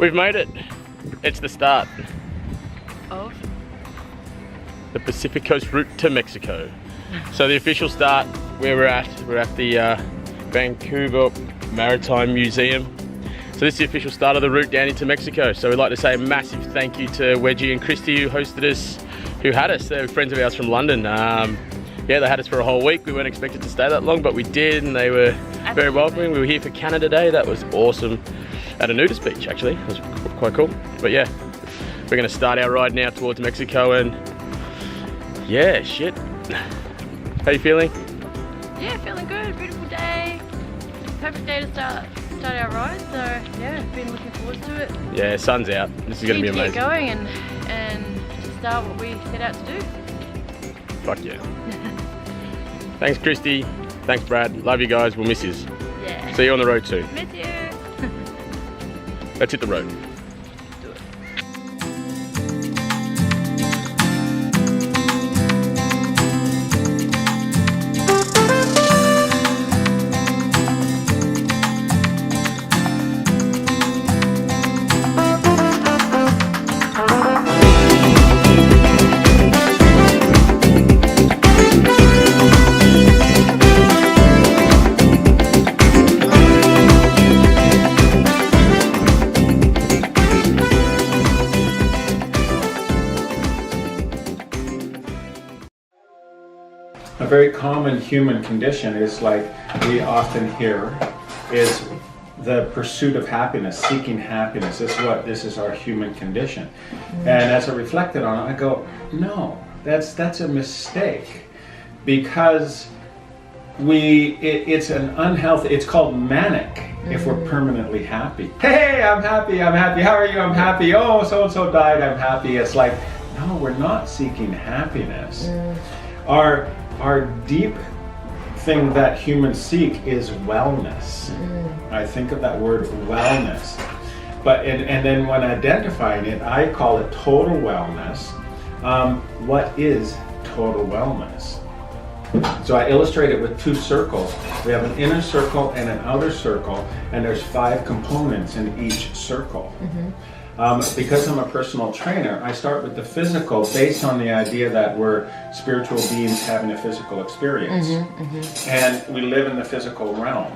We've made it. It's the start. Of? The Pacific Coast route to Mexico. So the official start, where we're at the Vancouver Maritime Museum. So this is the official start of the route down into Mexico. So we'd like to say a massive thank you to Wedgie and Christy who hosted us, who had us. They're friends of ours from London. Yeah, they had us for a whole week. We weren't expected to stay that long, but we did, and they were very welcoming. We were here for Canada Day. That was awesome. At a nudist beach, actually. It was quite cool. But yeah, we're gonna start our ride now towards Mexico, and yeah, shit. How you feeling? Yeah, feeling good. Beautiful day. Perfect day to start our ride. So yeah, been looking forward to it. Yeah, sun's out. This is gonna be amazing. Get going and to start what we set out to do. Fuck yeah. Thanks, Christy. Thanks, Brad. Love you guys. We'll miss you. Yeah. See you on the road soon. Miss you. Let's hit the road. Do it. A very common human condition is, like we often hear, is the pursuit of happiness, seeking happiness. This is our human condition. And as I reflected on it, I go, no, that's a mistake, because it's an unhealthy, it's called manic if we're permanently happy. Hey, I'm happy, how are you? I'm happy. Oh, so-and-so died, I'm happy. It's like, no, we're not seeking happiness. Our deep thing that humans seek is wellness. I think of that word wellness. But and then when identifying it, I call it total wellness. What is total wellness? So I illustrate it with two circles. We have an inner circle and an outer circle, and there's 5 components in each circle. Because I'm a personal trainer, I start with the physical based on the idea that we're spiritual beings having a physical experience. And we live in the physical realm.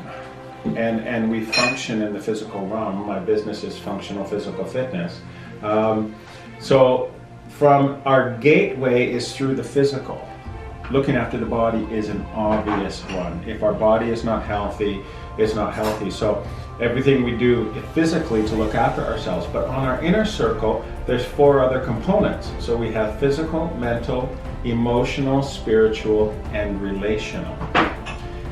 And we function in the physical realm. My business is functional physical fitness. So from our gateway is through the physical. Looking after the body is an obvious one. If our body is not healthy, it's not healthy. So everything we do physically to look after ourselves. But on our inner circle, there's 4 other components. So we have physical, mental, emotional, spiritual, and relational.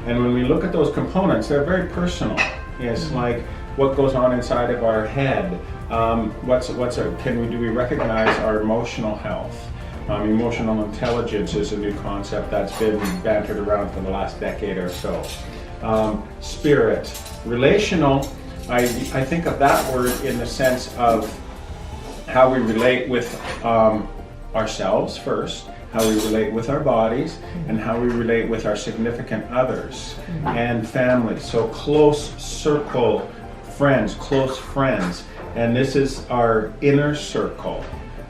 And when we look at those components, they're very personal. It's like what goes on inside of our head. Do we recognize our emotional health? Emotional intelligence is a new concept that's been bantered around for the last decade or so. Spirit. Relational, I think of that word in the sense of how we relate with ourselves first, how we relate with our bodies, and how we relate with our significant others and family. So close circle friends, close friends. And this is our inner circle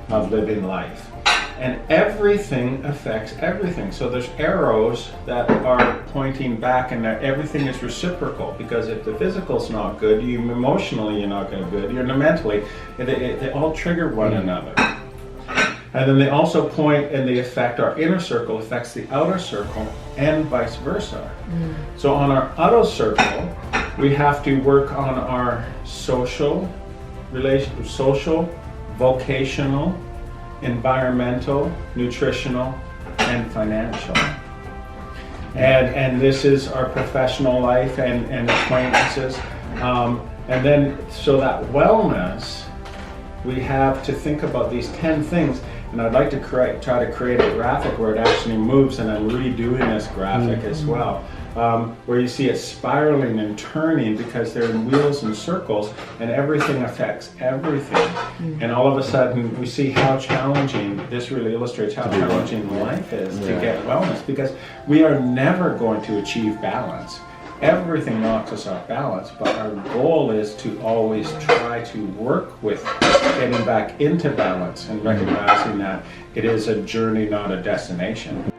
of living life. And everything affects everything. So there's arrows that are pointing back, and everything is reciprocal, because if the physical's not good, emotionally you're not going to good, you're mentally, they all trigger one another. And then they also point and they affect, our inner circle affects the outer circle, and vice versa. So on our outer circle, we have to work on our social, vocational, environmental, nutritional, and financial. And this is our professional life and acquaintances. And then, so that wellness, we have to think about these 10 things. And I'd like to try to create a graphic where it actually moves, and I'm redoing this graphic as well. Where you see it spiraling and turning because they're in wheels and circles, and everything affects everything. And all of a sudden we see how challenging, this really illustrates how challenging life is to get wellness, because we are never going to achieve balance. everything knocks us off balance, but our goal is to always try to work with getting back into balance and recognizing that it is a journey, not a destination.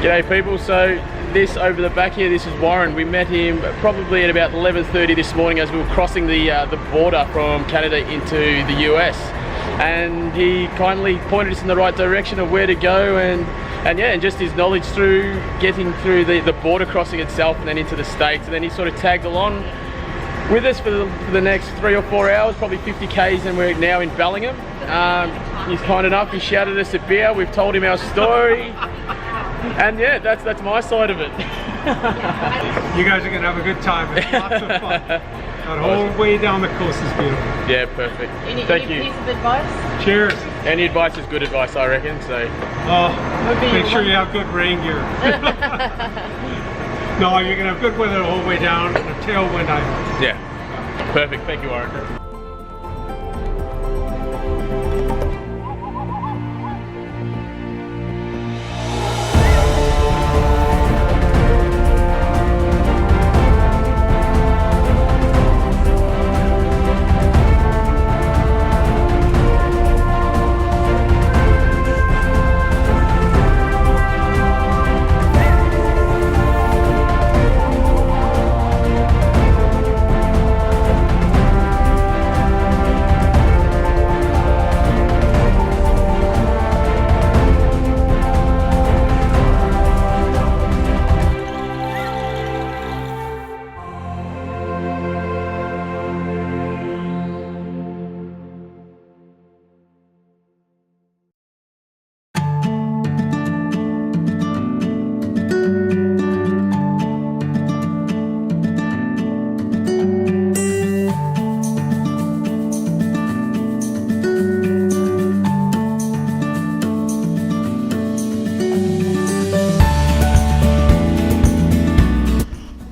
G'day people, so this over the back here, this is Warren. We met him probably at about 11:30 this morning as we were crossing the border from Canada into the US, and he kindly pointed us in the right direction of where to go, and just his knowledge through getting through the border crossing itself and then into the States, and then he sort of tagged along with us for the next 3 or 4 hours, probably 50 k's, and we're now in Bellingham. He's kind enough, he shouted us a beer, we've told him our story. And yeah, that's my side of it. You guys are going to have a good time. It's lots of fun. That whole way down the coast is beautiful. Yeah, perfect. Any piece of advice? Cheers. Any advice is good advice, I reckon. So. Make sure you have good rain gear. No, you're going to have good weather the whole way down and a tailwind. Yeah, perfect. Thank you, Warren.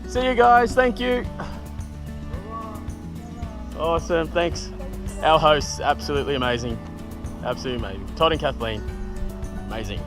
See you guys, thank you. Awesome, thanks. Our hosts, absolutely amazing. Absolutely amazing. Todd and Kathleen, amazing.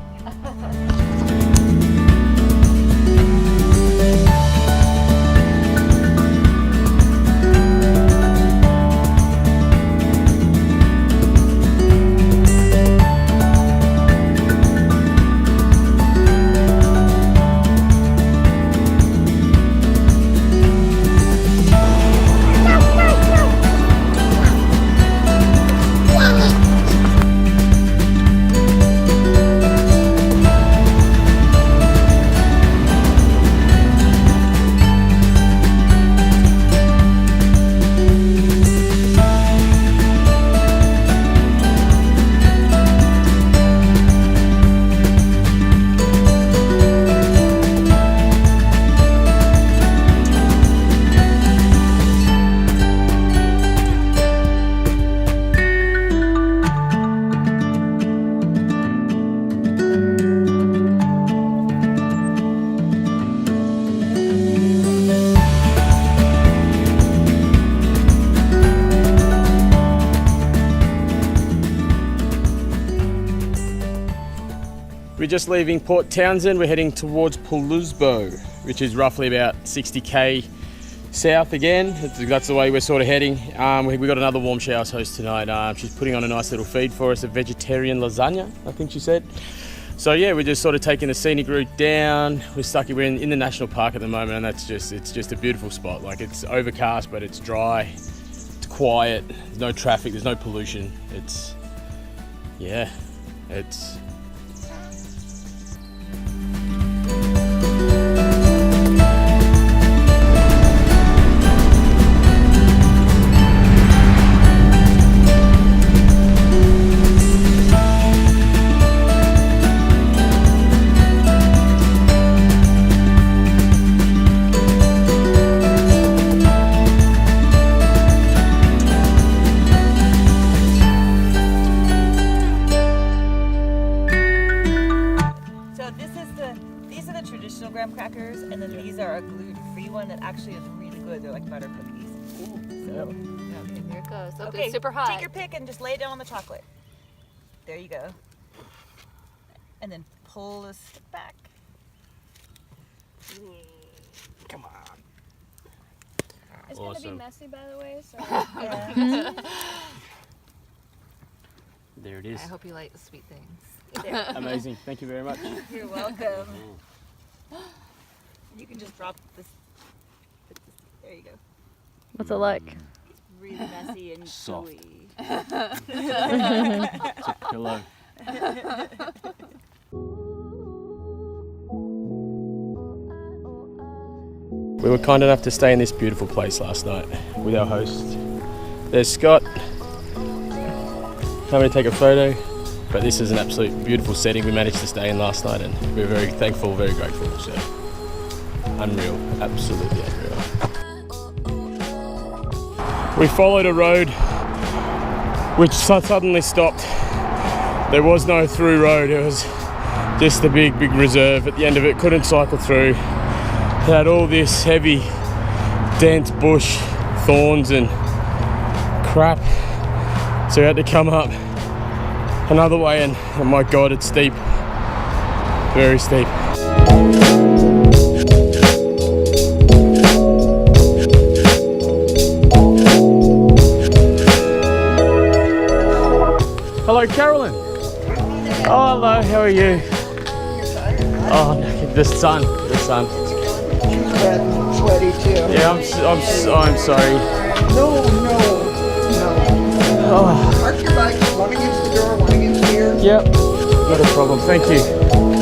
We're just leaving Port Townsend. We're heading towards Palousbo, which is roughly about 60k south again. That's the way we're sort of heading. We got another warm showers host tonight. She's putting on a nice little feed for us, a vegetarian lasagna, I think she said. So yeah, we're just sort of taking the scenic route down. We're in the national park at the moment, and it's just a beautiful spot. Like, it's overcast, but it's dry, it's quiet, there's no traffic, there's no pollution. It's crackers, and then these are a gluten-free one that actually is really good. They're like butter cookies. So, Okay, here it goes. Okay, okay, super hot. take your pick and just lay it down on the chocolate. There you go. And then pull the stick back. Come on. It's gonna be Awesome. messy, by the way. So Yeah. There it is. I hope you like the sweet things. There. Amazing. Thank you very much. You're welcome. You can just drop this. There you go. What's it like? Really messy and Soft. gooey. It's a pillow. We were kind enough to stay in this beautiful place last night with our host. There's Scott. Coming to take a photo, but this is an absolute beautiful setting we managed to stay in last night, and we're very thankful, very grateful. So unreal, absolutely unreal. We followed a road which suddenly stopped. There was no through road, it was just a big reserve. At the end of it, couldn't cycle through. It had all this heavy, dense bush, thorns and crap. So we had to come up another way, and oh my god, it's steep. Very steep. Hello, Carolyn. Oh, hello. How are you? Oh, no, the sun. Sweaty too. Yeah, I'm sorry. No. Oh, Park your bike, one against the door, one against here. yep. Not a problem. Thank you.